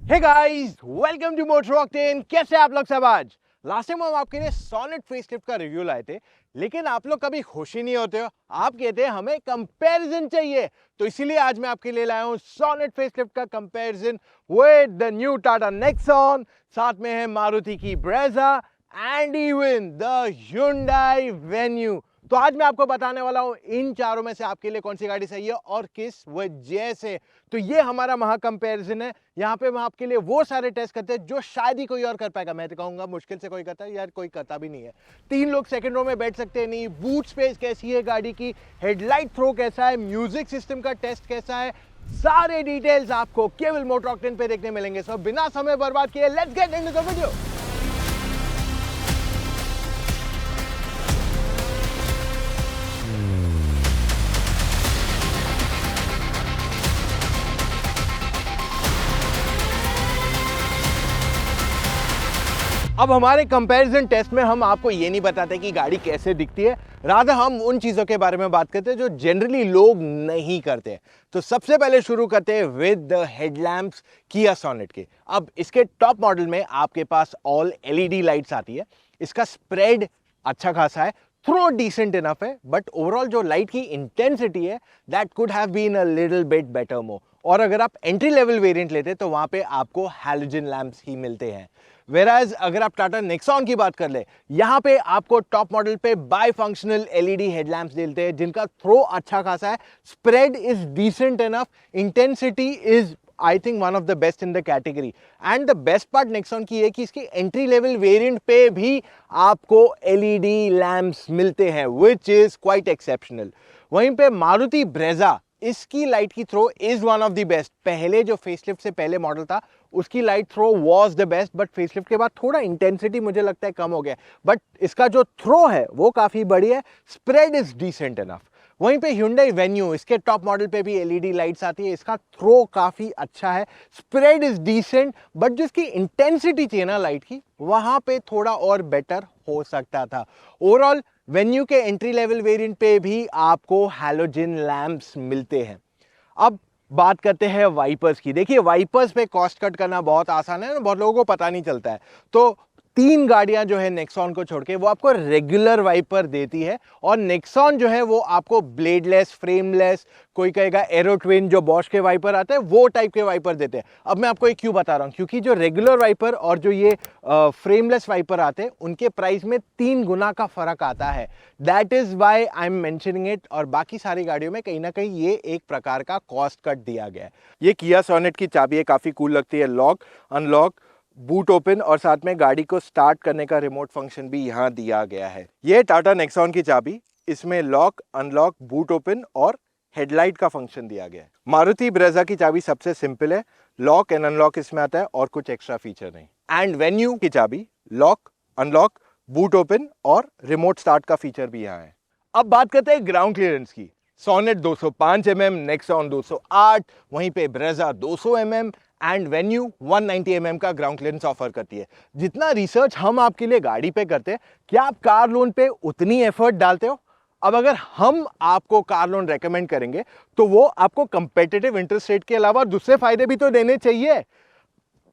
Hey guys, welcome to Motor Octane. कैसे आप लोग सब? आज लास्ट टाइम हम आपके लिए सोनेट फेसलिफ्ट का रिव्यू लाए थे, लेकिन आप लोग कभी खुश ही नहीं होते हो। आप कहते हैं हमें कंपैरिजन चाहिए, तो इसीलिए आज मैं आपके लिए लाया हूं सोनेट फेसलिफ्ट का comparison with the new Tata Nexon. साथ में है मारुति की Brezza and even the Hyundai venue. तो आज मैं आपको बताने वाला हूं इन चारों में से आपके लिए कौन सी गाड़ी सही है और किस वजह से। तो ये हमारा महा कंपैरिजन है। यहाँ पे हम आपके लिए वो सारे टेस्ट करते हैं जो शायद ही कोई और कर पाएगा। मैं तो कहूंगा मुश्किल से कोई करता है, यार कोई करता भी नहीं है। 3 लोग सेकंड रो में बैठ सकते हैं नहीं, बूट स्पेस कैसी है गाड़ी की, हेडलाइट थ्रो कैसा है, म्यूजिक सिस्टम का टेस्ट कैसा है, सारे डिटेल्स आपको केवल मोटर ऑक्टेन पे देखने मिलेंगे। सो बिना समय बर्बाद किए let's get into the video. अब हमारे कंपैरिजन टेस्ट में हम आपको ये नहीं बताते कि गाड़ी कैसे दिखती है, रादर हम उन चीजों के बारे में बात करते हैं जो जनरली लोग नहीं करते। तो सबसे पहले शुरू करते हैं विद द हेडलैम्प्स किया सोनेट के। अब इसके टॉप मॉडल में आपके पास ऑल एलईडी लाइट्स आती है। इसका स्प्रेड अच्छा खासा है, थ्रो डिसेंट इनफ है, बट ओवरऑल जो लाइट की इंटेंसिटी है that could have been a little bit better more. और अगर आप एंट्री लेवल वेरिएंट लेते तो वहां पे आपको हैलोजन लैंप्स ही मिलते हैं। वेराज अगर आप टाटा नेक्सॉन की बात कर ले, यहां पे आपको टॉप मॉडल पे बाई फंक्शनल एलईडी हेडलैम्प्स मिलते हैं जिनका थ्रो अच्छा खासा है, spread is decent enough, intensity is I think one of the best in the category. And the best part Nexon की है कि इसकी एंट्री लेवल वेरिएंट पे भी आपको एलईडी लैंप्स मिलते हैं, विच इज क्वाइट एक्सेप्शनल। वहीं पे मारुति ब्रेजा, इसकी लाइट की throw is one of the best. पहले जो फेसलिफ्ट से पहले मॉडल था उसकी light throw was the best, but facelift के बाद थोड़ा इंटेंसिटी मुझे लगता है कम हो गया, बट इसका जो थ्रो है वो काफी बढ़िया है, स्प्रेड इज डिसेंट इनफ। वहीं पे Hyundai वेन्यू, इसके टॉप मॉडल पे भी एलईडी लाइट्स आती है, इसका थ्रो काफी अच्छा है, स्प्रेड इज डिसेंट, बट जिसकी इंटेंसिटी थी ना लाइट की, वहां पे थोड़ा और बेटर हो सकता था। ओवरऑल वेन्यू के एंट्री लेवल वेरिएंट पे भी आपको हैलोजन लैंप्स मिलते हैं। अब बात करते हैं वाइपर्स की। देखिए वाइपर्स पे कॉस्ट कट करना बहुत आसान है ना, बहुत लोगों को पता नहीं चलता है। तो 3 गाड़ियां जो है नेक्सॉन को छोड़ के वो आपको रेगुलर वाइपर देती है, और नेक्सॉन जो है वो आपको ब्लेडलेस, फ्रेमलेस, कोई कहेगा एरो ट्विन जो बॉश के वाइपर आते हैं वो टाइप के वाइपर देते हैं। अब मैं आपको एक क्यों बता रहा हूं, क्योंकि जो रेगुलर वाइपर और जो ये फ्रेमलेस वाइपर आते हैं उनके प्राइस में 3 गुना का फर्क आता है। That is why I am mentioning it. और बाकी सारी गाड़ियों में कहीं ना कहीं ये एक प्रकार का कॉस्ट कट दिया गया है। ये किया सोनेट की चाबी है, काफी कूल लगती है, लॉक अनलॉक, बूट ओपन, और साथ में गाड़ी को स्टार्ट करने का रिमोट फंक्शन भी यहाँ दिया गया है। ये टाटा नेक्सॉन की चाबी, इसमें लॉक अनलॉक, बूट ओपन और हेडलाइट का फंक्शन दिया गया है। मारुति ब्रेजा की चाबी सबसे सिंपल है, लॉक एंड अनलॉक इसमें आता है और कुछ एक्स्ट्रा फीचर नहीं। एंड वेन्यू की चाबी लॉक अनलॉक, बूट ओपन और रिमोट स्टार्ट का फीचर भी यहाँ है। अब बात करते हैं ग्राउंड क्लियरेंस की। सोनेट 205 mm, नेक्सॉन 208, वहीं पे Brezza 200 mm and venue 190 mm का ग्राउंड क्लियरेंस ऑफर करती है। जितना रिसर्च हम आपके लिए गाड़ी पे करते हैं, क्या आप कार लोन पे उतनी एफर्ट डालते हो? अब अगर हम आपको कार लोन रेकमेंड करेंगे तो वो आपको कंपेटिटिव इंटरेस्ट रेट के अलावा दूसरे फायदे भी तो देने चाहिए।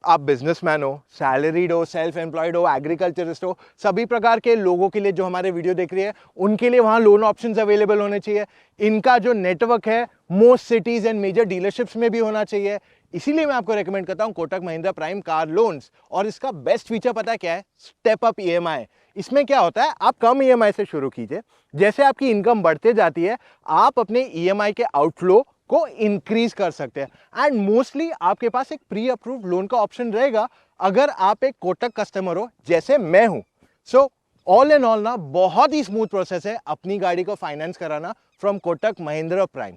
आप बिजनेसमैन हो, सैलरीड हो, सेल्फ एम्प्लॉयड हो, एग्रीकल्चरिस्ट हो, सभी प्रकार के लोगों के लिए जो हमारे वीडियो देख रही है उनके लिए वहां लोन ऑप्शंस अवेलेबल होने चाहिए। इनका जो नेटवर्क है most cities and major dealerships में भी होना चाहिए। इसीलिए मैं आपको रेकमेंड करता हूं Kotak Mahindra prime car loans. और इसका बेस्ट फीचर पता है क्या है? Step up EMI. इसमें क्या होता है, आप कम ईएमआई से शुरू कीजिए, जैसे आपकी इनकम बढ़ते जाती है आप अपने ईएमआई के आउटफ्लो को इंक्रीज कर सकते हैं। एंड मोस्टली आपके पास एक प्री अप्रूव्ड लोन का ऑप्शन रहेगा अगर आप एक कोटक कस्टमर हो जैसे मैं हूं। सो ऑल इन ऑल ना बहुत ही स्मूथ प्रोसेस है अपनी गाड़ी को फाइनेंस कराना फ्रॉम कोटक महिंद्रा प्राइम।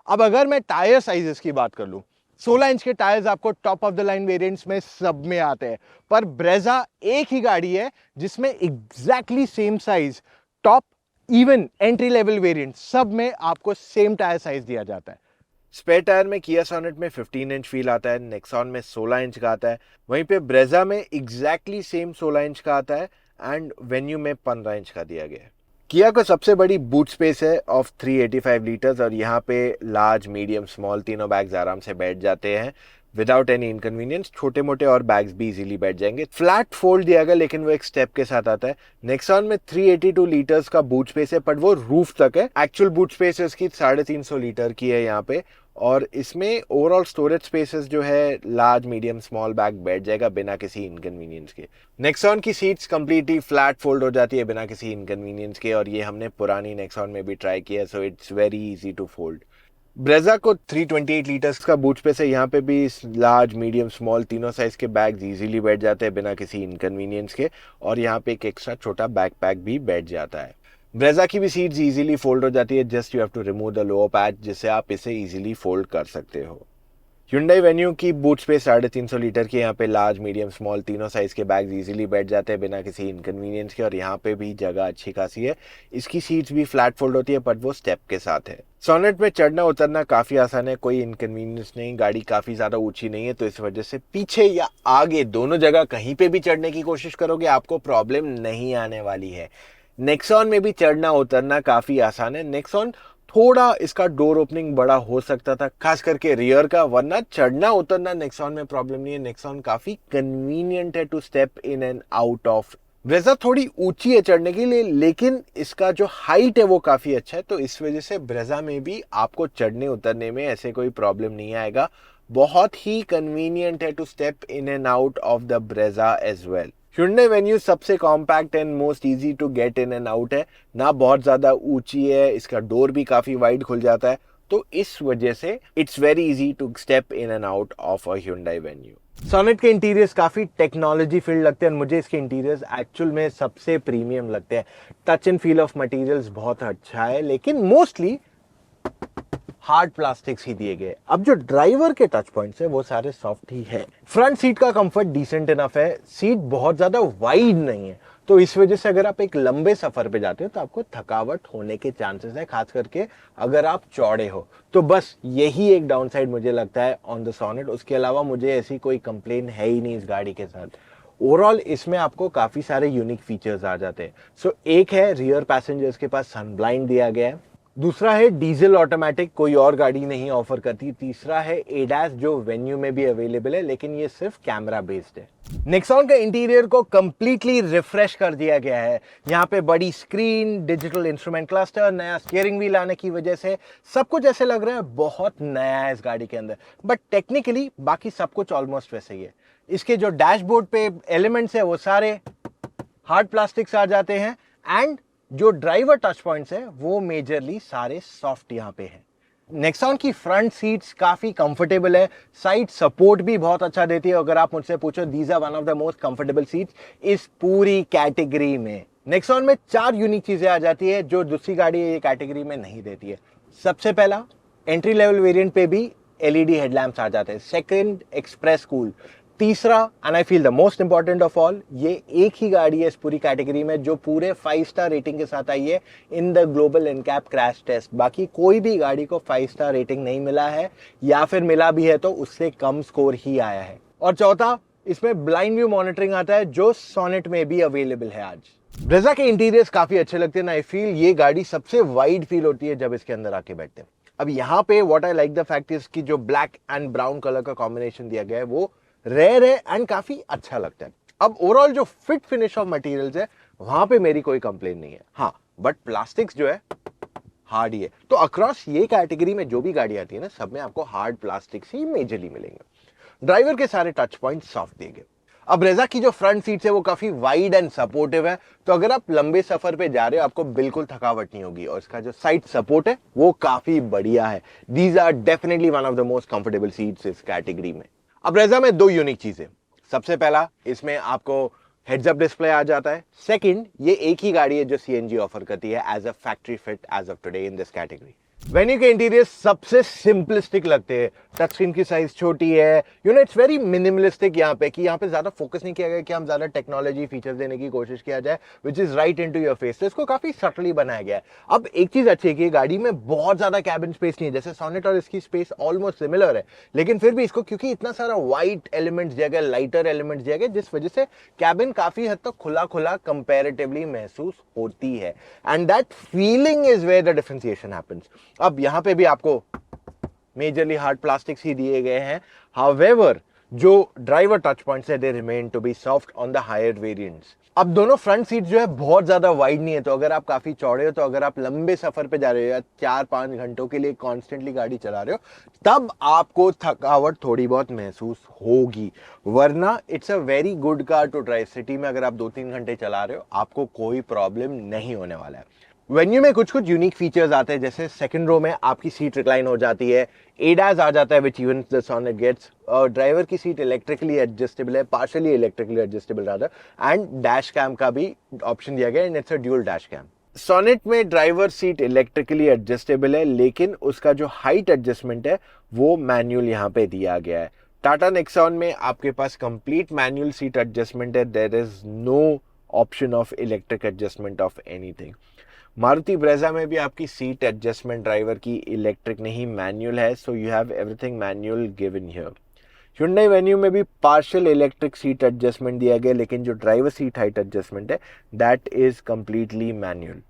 अब अगर मैं टायर साइजेस की बात कर लूं, 16 इंच के टायर्स आपको top of the line variants में सब में आते हैं, पर ब्रेजा एक ही गाड़ी है जिसमें exactly same size top even entry level variant सब में आपको सेम टायर साइज दिया जाता है। स्पेयर टायर में किया सोनेट में 15 इंच व्हील आता है, नेक्सॉन में 16 इंच का आता है, वहीं पे ब्रेजा में एग्जैक्टली सेम 16 इंच का आता है एंड वेन्यू में 15 इंच का दिया गया है। किया को सबसे बड़ी बूट स्पेस है ऑफ 385 लीटर्स और यहाँ पे लार्ज, मीडियम, स्मॉल तीनों बैग्स आराम से बैठ जाते हैं। Without any inconvenience. छोटे मोटे और बैग्स भी इजीली बैठ जाएंगे। फ्लैट फोल्ड दिया गया लेकिन वो एक स्टेप के साथ आता है। नेक्सॉन में 382 लीटर्स का बूट स्पेस है, बट वो रूफ तक है। एक्चुअल बूट स्पेस इसकी 350 लीटर की है यहाँ पे, और इसमें ओवरऑल स्टोरेज स्पेसेस जो है लार्ज मीडियम स्मॉल बैग बैठ जाएगा बिना किसी इनकन्वीनियंस के। नेक्सॉन की सीट्स कंप्लीटली फ्लैट फोल्ड हो जाती है बिना किसी इनकन्वीनियंस के, और ये हमने पुरानी नेक्सॉन में भी ट्राई किया, so it's very easy to fold. Brezza को 328 लीटर्स का बूट स्पेस है, यहाँ पे भी लार्ज मीडियम स्मॉल तीनों साइज के बैग्स इजीली बैठ जाते हैं बिना किसी इनकन्वीनियंस के, और यहाँ पे एक एक्स्ट्रा छोटा बैकपैक भी बैठ जाता है। ब्रेजा की भी सीट्स इजीली फोल्ड हो जाती है, just you have to remove the lower patch जिससे आप इसे इजीली फोल्ड कर सकते हो। Hyundai वेन्यू की बूट स्पेस 350 लीटर की, यहाँ पे लार्ज मीडियम स्मॉल तीनों साइज के बैग्स इजीली बैठ जाते हैं बिना किसी इनकन्वीनियंस के, और यहाँ पे भी जगह अच्छी खासी है। इसकी सीट्स भी फ्लैट फोल्ड होती है, बट वो स्टेप के साथ है। सोनेट में चढ़ना उतरना काफी आसान है, कोई इनकन्वीनियंस नहीं, गाड़ी काफी ज्यादा ऊंची नहीं है, तो इस वजह से पीछे या आगे दोनों जगह कहीं पे भी चढ़ने की कोशिश करोगे आपको प्रॉब्लम नहीं आने वाली है। नेक्सॉन में भी चढ़ना उतरना काफी आसान है। नेक्सॉन थोड़ा इसका डोर ओपनिंग बड़ा हो सकता था, खास करके रियर का, वरना चढ़ना उतरना नेक्सॉन में प्रॉब्लम नहीं है। नेक्सॉन काफी कन्वीनियंट है to step in and out of. Brezza थोड़ी ऊंची है चढ़ने के लिए, लेकिन इसका जो हाइट है वो काफी अच्छा है, तो इस वजह से ब्रेजा में भी आपको चढ़ने उतरने में ऐसे कोई प्रॉब्लम नहीं आएगा। बहुत ही कन्वीनियंट है to step in and out of the Brezza as well. Hyundai Venue सबसे compact and most easy to get in and out है, ना बहुत ज्यादा ऊंची है, इसका डोर भी काफी वाइड खुल जाता है, तो इस वजह से it's very easy to step in and out of a Hyundai Venue. Sonet के इंटीरियर्स काफी टेक्नोलॉजी फील्ड लगते हैं, और मुझे इसके इंटीरियर्स एक्चुअल में सबसे प्रीमियम लगते हैं। Touch and feel of materials बहुत अच्छा है, लेकिन मोस्टली हार्ड प्लास्टिक्स ही दिए गए। अब जो ड्राइवर के टच पॉइंट्स है वो सारे सॉफ्ट ही है। फ्रंट सीट का कंफर्ट डिसेंट इनफ है, सीट बहुत ज्यादा वाइड नहीं है, तो इस वजह से अगर आप एक लंबे सफर पे जाते हो तो आपको थकावट होने के चांसेस है, खास करके अगर आप चौड़े हो। तो बस यही एक डाउन साइड मुझे लगता है ऑन द सोनेट। उसके अलावा मुझे ऐसी कोई कंप्लेन है ही नहीं इस गाड़ी के साथ। ओवरऑल इसमें आपको काफी सारे यूनिक फीचर्स आ जाते हैं। सो एक है रियर पैसेंजर्स के पास सनब्लाइंड दिया गया है, दूसरा है डीजल ऑटोमेटिक, कोई और गाड़ी नहीं ऑफर करती, तीसरा है एडास जो वेन्यू में भी अवेलेबल है, लेकिन ये सिर्फ कैमरा बेस्ड है। नेक्सॉन का इंटीरियर को कंप्लीटली रिफ्रेश कर दिया गया है। यहाँ पे बड़ी स्क्रीन, डिजिटल इंस्ट्रूमेंट क्लस्टर, नया स्टीयरिंग व्हील आने की वजह से सब कुछ ऐसे लग रहा है बहुत नया है इस गाड़ी के अंदर, बट टेक्निकली बाकी सब कुछ ऑलमोस्ट वैसे ही है। इसके जो डैशबोर्ड पे एलिमेंट्स है वो सारे हार्ड प्लास्टिक्स आ जाते हैं, एंड जो ड्राइवर टच पॉइंट्स है वो मेजरली सारे सॉफ्ट यहाँ पे हैं। नेक्सॉन की फ्रंट सीट्स काफी कंफर्टेबल है, साइड सपोर्ट भी बहुत अच्छा देती है। अगर आप मुझसे पूछो, these are one of the most comfortable seats इस पूरी कैटेगरी में। नेक्सॉन में 4 यूनिक चीजें आ जाती है जो दूसरी गाड़ी ये कैटेगरी में नहीं देती है। सबसे पहला, एंट्री लेवल वेरिएंट पे भी एलईडी हेडलैम्प्स आ जाते हैं। Second, express cool. तीसरा, and I feel the most important of all, ये एक ही गाड़ी है इस पूरी कैटेगरी में जो पूरे 5 स्टार रेटिंग के साथ आई है in the global NCAP crash test. बाकी कोई भी गाड़ी को 5 स्टार रेटिंग नहीं मिला है, या फिर मिला भी है तो उससे कम स्कोर ही आया है। और चौथा, इसमें ब्लाइंड व्यू मॉनिटरिंग आता है जो सोनेट में भी अवेलेबल है आज। ब्रेजा के इंटीरियर्स काफी अच्छे लगते हैं। आई फील ये गाड़ी सबसे वाइड फील होती है जब इसके अंदर आके बैठते हैं। अब यहाँ पे what I like the fact is कि जो ब्लैक एंड ब्राउन कलर का कॉम्बिनेशन दिया गया है वो रेयर है एंड काफी अच्छा लगता है। अब ओवरऑल जो फिट फिनिश ऑफ मटेरियल्स है वहां पे मेरी कोई कंप्लेन नहीं है, हाँ, बट प्लास्टिक्स जो है हार्ड ही है। तो अक्रॉस ये कैटेगरी में जो भी गाड़ी आती है ना, सब में आपको हार्ड प्लास्टिक्स ही मेजरली मिलेंगे। ड्राइवर के सारे टच पॉइंट सॉफ्ट दिए गए। अब ब्रेजा की जो फ्रंट सीट्स है वो काफी वाइड एंड सपोर्टिव है, तो अगर आप लंबे सफर पे जा रहे हो आपको बिल्कुल थकावट नहीं होगी। और इसका जो साइड सपोर्ट है वो काफी बढ़िया है। These are definitely one of the most comfortable seats इस कैटेगरी में। अब ब्रेजा में 2 यूनिक चीजें। सबसे पहला, इसमें आपको हेड्स अप डिस्प्ले आ जाता है। सेकंड, ये एक ही गाड़ी है जो सीएनजी ऑफर करती है as a factory fit as of today in this category. Venue के इंटीरियर सबसे सिंपलिस्टिक लगते हैं। टच स्क्रीन की साइज छोटी है, इट्स वेरी मिनिमलिस्टिक यहाँ पे, कि यहाँ पे ज्यादा फोकस नहीं किया गया कि हम ज्यादा टेक्नोलॉजी फीचर्स देने की कोशिश किया जाए, which is right into your face. तो इसको काफी सटली बनाया गया है। अब एक चीज अच्छी है कि गाड़ी में बहुत ज्यादा कैबिन स्पेस नहीं है, जैसे सोनेट और इसकी स्पेस ऑलमोस्ट सिमिलर है, लेकिन फिर भी इसको क्योंकि इतना सारा व्हाइट एलिमेंट्स दिया गया, लाइटर एलिमेंट्स दिया गया, जिस वजह से कैबिन काफी हद तक खुला खुला कंपेरेटिवली महसूस होती है, and that feeling is where the differentiation happens. अब यहां पे भी आपको मेजरली हार्ड प्लास्टिक्स ही दिए गए हैं। हाउएवर जो ड्राइवर टच पॉइंट्स है they remain to be soft on the higher variants. अब दोनों फ्रंट सीट जो है बहुत ज्यादा वाइड नहीं है, तो अगर आप काफी चौड़े हो, तो अगर आप लंबे सफर पे जा रहे हो या 4-5 घंटों के लिए कॉन्स्टेंटली गाड़ी चला रहे हो, तब आपको थकावट थोड़ी बहुत महसूस होगी, वरना it's a very good car to drive. City में अगर आप 2-3 घंटे चला रहे हो, आपको कोई प्रॉब्लम नहीं होने वाला है। वेन्यू में कुछ कुछ यूनिक फीचर्स आते हैं, जैसे सेकंड रो में आपकी सीट रिक्लाइन हो जाती है, एडास आ जाता है which even the Sonet gets, और ड्राइवर की सीट इलेक्ट्रिकली एडजस्टेबल है, partially electrically adjustable rather, and dash cam का भी ऑप्शन दिया गया and it's a dual dash cam. Sonet में ड्राइवर सीट इलेक्ट्रिकली एडजस्टेबल है, लेकिन उसका जो हाइट एडजस्टमेंट है वो मैनुअल यहाँ पे दिया गया है। टाटा नेक्सॉन में आपके पास कंप्लीट मैनुअल सीट एडजस्टमेंट है, there is no option of electric adjustment of anything. Maruti Brezza में भी आपकी सीट एडजस्टमेंट ड्राइवर की इलेक्ट्रिक नहीं मैनुअल है, so you have everything manual given here. Hyundai Venue में भी पार्शियल इलेक्ट्रिक सीट एडजस्टमेंट दिया गया, लेकिन जो ड्राइवर सीट हाइट एडजस्टमेंट है that is completely manual.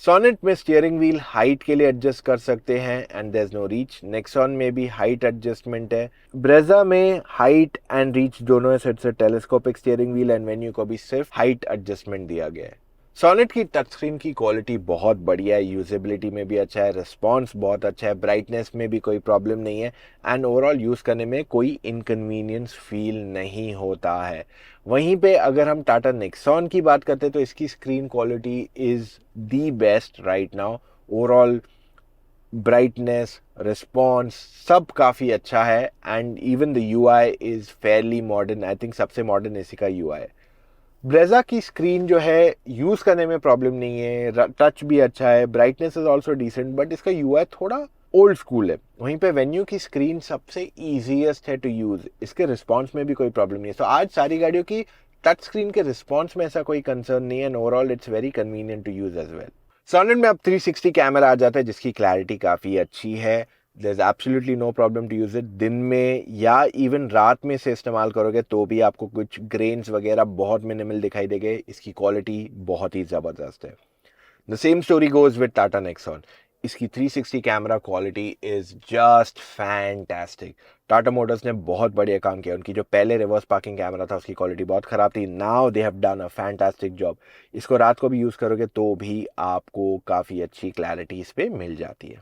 Sonet में स्टीयरिंग व्हील हाइट के लिए एडजस्ट कर सकते हैं and there is no reach. Nexon में भी हाइट एडजस्टमेंट है। ब्रेजा में हाइट एंड रीच दोनों है, से telescopic steering wheel, and Venue को भी सिर्फ हाइट एडजस्टमेंट दिया गया है। सोनेट की टच स्क्रीन की क्वालिटी बहुत बढ़िया है, यूजेबिलिटी में भी अच्छा है, रिस्पॉन्स बहुत अच्छा है, ब्राइटनेस में भी कोई प्रॉब्लम नहीं है, एंड ओवरऑल यूज़ करने में कोई इनकन्वीनियंस फील नहीं होता है। वहीं पे अगर हम टाटा नेक्सॉन की बात करते हैं तो इसकी screen quality is the best right now. Overall brightness, response सब काफ़ी अच्छा है, and even the UI is Fairlie modern. I think सबसे मॉडर्न इसी का यूआई है। ब्रेजा की स्क्रीन जो है यूज़ करने में प्रॉब्लम नहीं है, टच भी अच्छा है, brightness is also decent, but इसका यूआई थोड़ा ओल्ड स्कूल है। वहीं पे वेन्यू की स्क्रीन सबसे ईजीएस्ट है टू यूज़, इसके रिस्पॉन्स में भी कोई प्रॉब्लम नहीं है। तो आज सारी गाड़ियों की टच स्क्रीन के रिस्पॉन्स में ऐसा कोई कंसर्न नहीं है, and overall it's very convenient to use as well. Sonet में अब 360 कैमरा आ जाता है, जिसकी क्लैरिटी काफ़ी अच्छी है। There's absolutely no problem to use it। दिन में या इवन रात में से इस्तेमाल करोगे तो भी आपको कुछ ग्रेन्स वगैरह बहुत मिनिमल दिखाई देंगे। इसकी क्वालिटी बहुत ही ज़बरदस्त है। The same story goes with Tata Nexon. इसकी 360 camera quality is just fantastic. Tata Motors ने बहुत बढ़िया काम किया। उनकी जो पहले रिवर्स पार्किंग कैमरा था उसकी क्वालिटी बहुत ख़राब थी, now they have done a fantastic job. इसको रात को भी यूज़ करोगे तो भी आपको काफ़ी अच्छी क्लैरिटी इस पर मिल जाती है।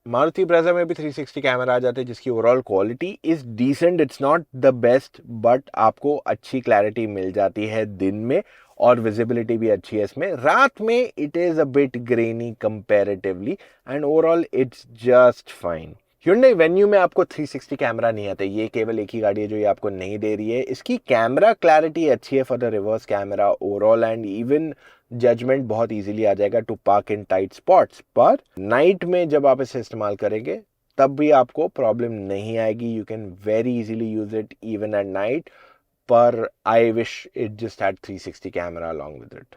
मारुति ब्रेजा में भी 360 कैमरा आ जाते हैं, जिसकी overall quality is decent, it's not the best, but आपको अच्छी क्लैरिटी मिल जाती है दिन में, और विजिबिलिटी भी अच्छी है इसमें। रात में it is a bit granny comparatively, and overall it's just fine. Hyundai Venue में आपको 360 कैमरा नहीं आता, ये केवल एक ही गाड़ी है जो ये आपको नहीं दे रही है। इसकी कैमरा क्लैरिटी अच्छी है for the reverse camera overall, and even judgement बहुत इजीली आ जाएगा to park in tight spots. पर नाइट में जब आप इसे इस्तेमाल करेंगे तब भी आपको प्रॉब्लम नहीं आएगी। You can very easily use it even at night, पर I wish it just had 360 camera along with it.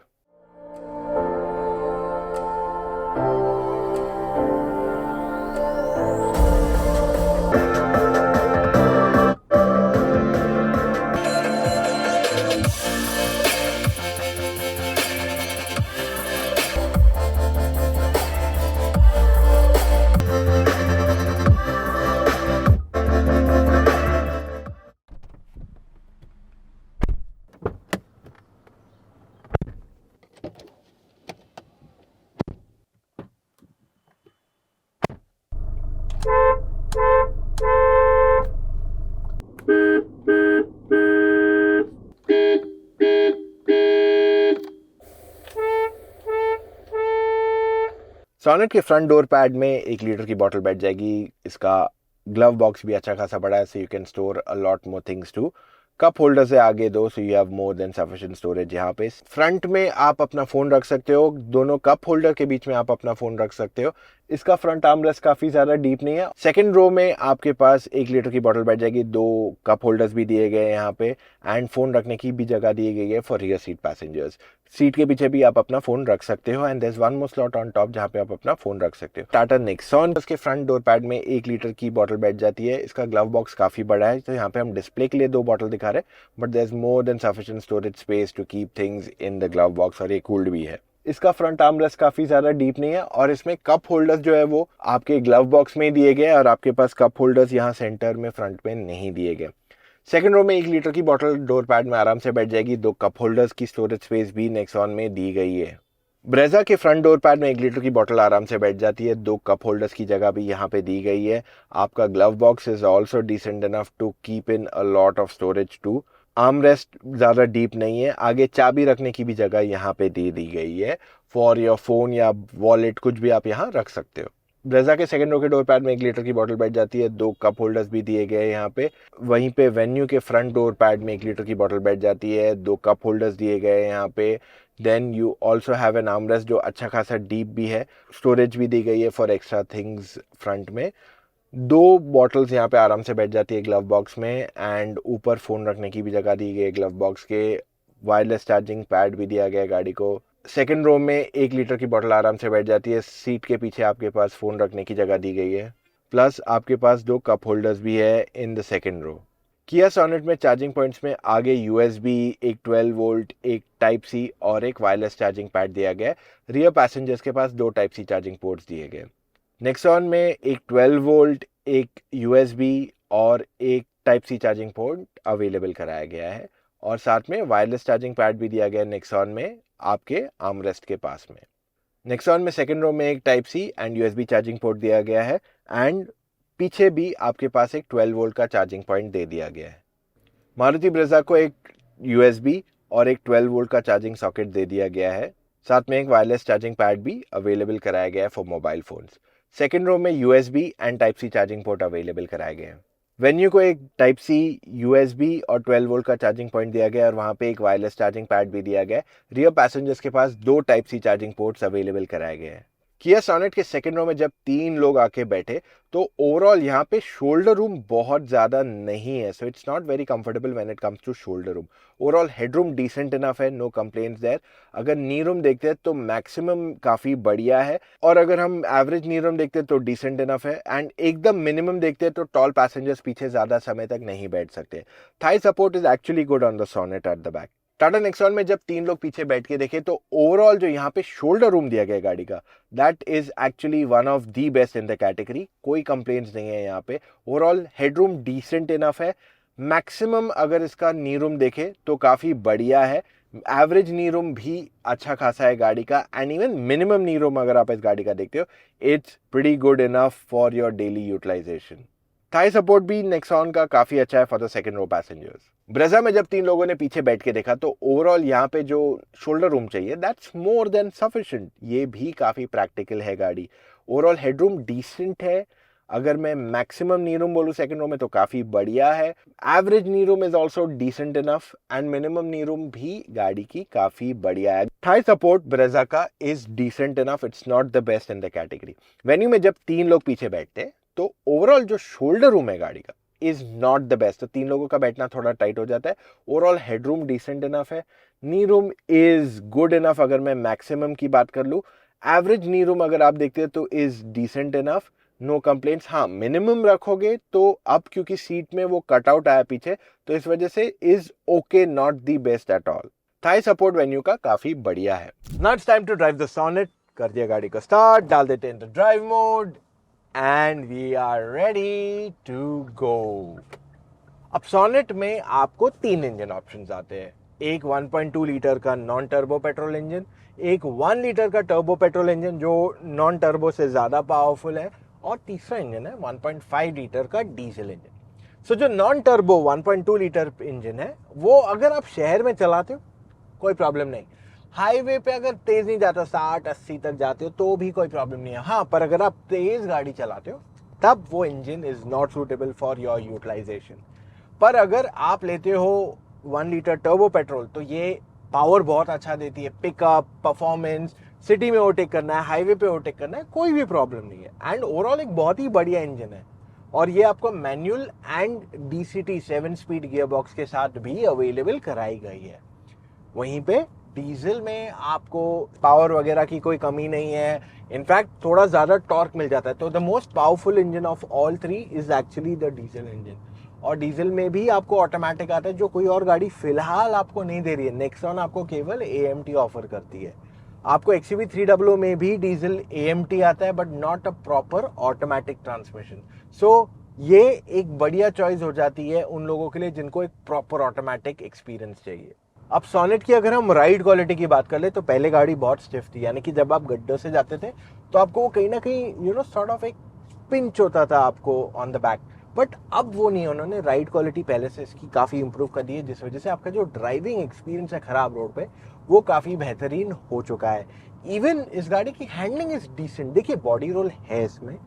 Sonet के फ्रंट डोर पैड में 1 लीटर की बोतल बैठ जाएगी। इसका ग्लव बॉक्स भी अच्छा खासा बड़ा है, so you can store a lot more things too. Cup holder से आगे दो, so you have more than sufficient storage. यहाँ पे फ्रंट में आप अपना फ़ोन रख सकते हो, दोनों कप होल्डर के बीच में आप अपना फ़ोन रख सकते हो। इसका फ्रंट आर्मरेस्ट काफ़ी ज़्यादा डीप नहीं है। सेकंड रो में आपके पास 1 लीटर की बोतल बैठ जाएगी, 2 कप होल्डर्स भी दिए गए हैं यहाँ पे, एंड फ़ोन रखने की भी जगह दी गई है for rear seat passengers. Seat के पीछे भी आप अपना फ़ोन रख सकते हो, and there is one more slot on top जहाँ पे आप अपना फ़ोन रख सकते हो। टाटा नेक्सॉन उसके फ्रंट डोर पैड में 1 लीटर की बोतल बैठ जाती है। इसका ग्लव बॉक्स काफ़ी बड़ा है, तो यहाँ पे हम डिस्प्ले के लिए 2 बोतल दिखा रहे हैं, but there is more than sufficient storage space to keep things in the glove box, और ये कूल्ड भी है। इसका फ्रंट आर्मरेस्ट काफ़ी ज़्यादा डीप नहीं है और इसमें कप होल्डर्स जो है वो आपके ग्लव बॉक्स में दिए गए और आपके पास कप होल्डर्स यहाँ सेंटर में फ्रंट में नहीं दिए गए। सेकंड रो में 1 लीटर की बॉटल डोर पैड में आराम से बैठ जाएगी। 2 कप होल्डर्स की स्टोरेज स्पेस भी नेक्सॉन में दी गई है। ब्रेजा के फ्रंट डोर पैड में 1 लीटर की बॉटल आराम से बैठ जाती है। 2 कप होल्डर्स की जगह भी यहाँ पे दी गई है। आपका glove box is also decent enough to keep in a lot of storage too. Arm rest ज़्यादा डीप नहीं है। आगे चाबी रखने की भी जगह यहाँ पे दे दी गई है। फॉर योर फोन या वॉलेट कुछ भी आप यहाँ रख सकते हो। ब्रेजा के सेकंड रो के डोर पैड में 1 लीटर की बॉटल बैठ जाती है। 2 कप होल्डर्स भी दिए गए हैं यहाँ पे। वहीं पे वेन्यू के फ्रंट डोर पैड में 1 लीटर की बॉटल बैठ जाती है। 2 कप होल्डर्स दिए गए हैं यहाँ पे। Then you also have an armrest जो अच्छा खासा डीप भी है। स्टोरेज भी दी गई है फॉर एक्स्ट्रा थिंग्स फ्रंट में। 2 बॉटल्स यहाँ पे आराम से बैठ जाती है ग्लव बॉक्स में एंड ऊपर फ़ोन रखने की भी जगह दी गई है ग्लव बॉक्स के। वायरलेस चार्जिंग पैड भी दिया गया है गाड़ी को। सेकंड रो में 1 लीटर की बॉटल आराम से बैठ जाती है। सीट के पीछे आपके पास फ़ोन रखने की जगह दी गई है। प्लस आपके पास 2 कप होल्डर्स भी है इन द सेकंड रो। किया सोनेट में चार्जिंग पॉइंट्स में आगे USB, एक 12 वोल्ट, एक टाइप सी और एक वायरलेस चार्जिंग पैड दिया गया है। रियर पैसेंजर्स के पास 2 टाइप सी चार्जिंग पोर्ट्स दिए गए। नेक्सॉन में एक 12 वोल्ट, एक USB और एक type C charging port available कराया गया है और साथ में वायरलेस चार्जिंग पैड भी दिया गया है नेक्सॉन में आपके आर्मरेस्ट के पास में। नेक्सॉन में सेकंड रो में एक type C and USB charging port दिया गया है एंड पीछे भी आपके पास एक 12 वोल्ट का चार्जिंग पॉइंट दे दिया गया है। मारुति ब्रेजा को एक USB और एक 12 वोल्ट का चार्जिंग सॉकेट दे दिया गया है। साथ में एक वायरलेस चार्जिंग पैड भी अवेलेबल कराया गया है for mobile phones. Second row में USB and type C charging port available कराए गए हैं। वेन्यू को एक टाइप सी, USB और 12 वोल्ट का चार्जिंग पॉइंट दिया गया है और वहाँ पे एक वायरलेस चार्जिंग पैड भी दिया गया है। रियर पैसेंजर्स के पास 2 type C charging ports available कराए गए हैं। किया सोनेट के सेकंड रो में जब 3 लोग आके बैठे तो ओवरऑल यहाँ पे शोल्डर रूम बहुत ज़्यादा नहीं है। So it's not very comfortable when it comes to shoulder room. Overall headroom decent enough है, नो कंप्लेंट्स देयर। अगर नी रूम देखते हैं तो मैक्सिमम काफ़ी बढ़िया है और अगर हम एवरेज नी रूम देखते हैं तो डिसेंट इनफ है एंड एकदम मिनिमम देखते हैं तो टॉल पैसेंजर्स पीछे ज़्यादा समय तक नहीं बैठ सकते। Thigh support is actually good on the Sonet at the back. Tata Nexon में जब 3 लोग पीछे बैठ के देखे तो ओवरऑल जो यहाँ पे शोल्डर रूम दिया गया गाड़ी का, that is actually one of the best in the category. कोई कंप्लेंट्स नहीं है यहाँ पे। ओवरऑल हेडरूम डिसेंट इनफ है। मैक्सिमम अगर इसका नी रूम देखे तो काफ़ी बढ़िया है। एवरेज नी रूम भी अच्छा खासा है गाड़ी का and even minimum knee room अगर आप इस गाड़ी का देखते हो, it's pretty good enough for your daily utilization. Thigh support भी नेक्सॉन का काफ़ी अच्छा है for the second row passengers. Brezza में जब 3 लोगों ने पीछे बैठ के देखा तो ओवरऑल यहाँ पे जो शोल्डर रूम चाहिए दैट्स मोर देन सफिशिएंट। ये भी काफ़ी प्रैक्टिकल है गाड़ी। ओवरऑल हेडरूम डिसेंट है। अगर मैं मैक्सिमम नी रूम बोलूँ सेकंड रो में तो काफ़ी बढ़िया है। Average knee room is also decent enough and minimum knee room भी गाड़ी की काफ़ी बढ़िया है। थाई सपोर्ट ब्रेजा का is decent enough, it's not the best in the category. Venue में जब 3 लोग पीछे बैठते हैं तो ओवरऑल जो शोल्डर रूम है गाड़ी का इज नॉट द बेस्ट। तो 3 लोगों का बैठना थोड़ा टाइट हो जाता है। ओवरऑल हेडरूम डिसेंट इनफ है। नी रूम इज गुड इनफ अगर मैं मैक्सिमम की बात कर लूँ। एवरेज नी रूम अगर आप देखते हैं तो is decent enough, no complaints. हाँ, मिनिमम रखोगे तो अब क्योंकि सीट में वो कटआउट आया पीछे तो इस वजह से is okay, not the best at all. Thigh support Venue का काफी बढ़िया है। Now it's time to drive the Sonet. कर दिया गाड़ी को स्टार्ट, डाल देते हैं in drive mode and we are ready to go. अब सोनेट में आपको 3 इंजन ऑप्शंस आते हैं। एक 1.2 लीटर का नॉन टर्बो पेट्रोल इंजन, एक 1 लीटर का टर्बो पेट्रोल इंजन जो नॉन टर्बो से ज़्यादा पावरफुल है और तीसरा इंजन है 1.5 लीटर का डीजल इंजन। सो जो नॉन टर्बो 1.2 लीटर इंजन है वो अगर आप शहर में चलाते हो कोई प्रॉब्लम नहीं। हाईवे पे अगर तेज नहीं जाता 60-80 तक जाते हो तो भी कोई प्रॉब्लम नहीं है। हाँ, पर अगर आप तेज गाड़ी चलाते हो तब वो engine is not suitable for your utilization. पर अगर आप लेते हो 1 लीटर टर्बो पेट्रोल तो ये पावर बहुत अच्छा देती है, पिकअप, परफॉर्मेंस, सिटी में ओवरटेक करना है, हाईवे पे ओवरटेक करना है, कोई भी प्रॉब्लम नहीं है। एंड ओवरऑल एक बहुत ही बढ़िया इंजन है और ये आपको manual and DCT 7 speed gear box के साथ भी अवेलेबल कराई गई है। वहीं पे डीजल में आपको पावर वगैरह की कोई कमी नहीं है। इनफैक्ट थोड़ा ज़्यादा टॉर्क मिल जाता है। तो the most powerful engine of all 3 is actually the diesel engine. और डीजल में भी आपको ऑटोमेटिक आता है जो कोई और गाड़ी फिलहाल आपको नहीं दे रही है। नेक्सॉन आपको केवल AMT ऑफर करती है। आपको XUV 300 में भी डीजल AMT आता है, but not a proper automatic transmission. So ये एक बढ़िया चॉइस हो जाती है उन लोगों के लिए जिनको एक प्रॉपर ऑटोमेटिक एक्सपीरियंस चाहिए। अब सोनेट की अगर हम राइड क्वालिटी की बात कर ले तो पहले गाड़ी बहुत स्टिफ थी, यानी कि जब आप गड्ढों से जाते थे तो आपको वो कहीं ना कहीं सॉर्ट ऑफ एक पिंच होता था आपको ऑन द बैक, बट अब वो नहीं है। उन्होंने राइड क्वालिटी पहले से इसकी काफ़ी इंप्रूव कर दी है, जिस वजह से आपका जो ड्राइविंग एक्सपीरियंस है खराब रोड पे वो काफ़ी बेहतरीन हो चुका है। इवन इस गाड़ी की हैंडलिंग इज डिसेंट। देखिए बॉडी रोल है इसमें,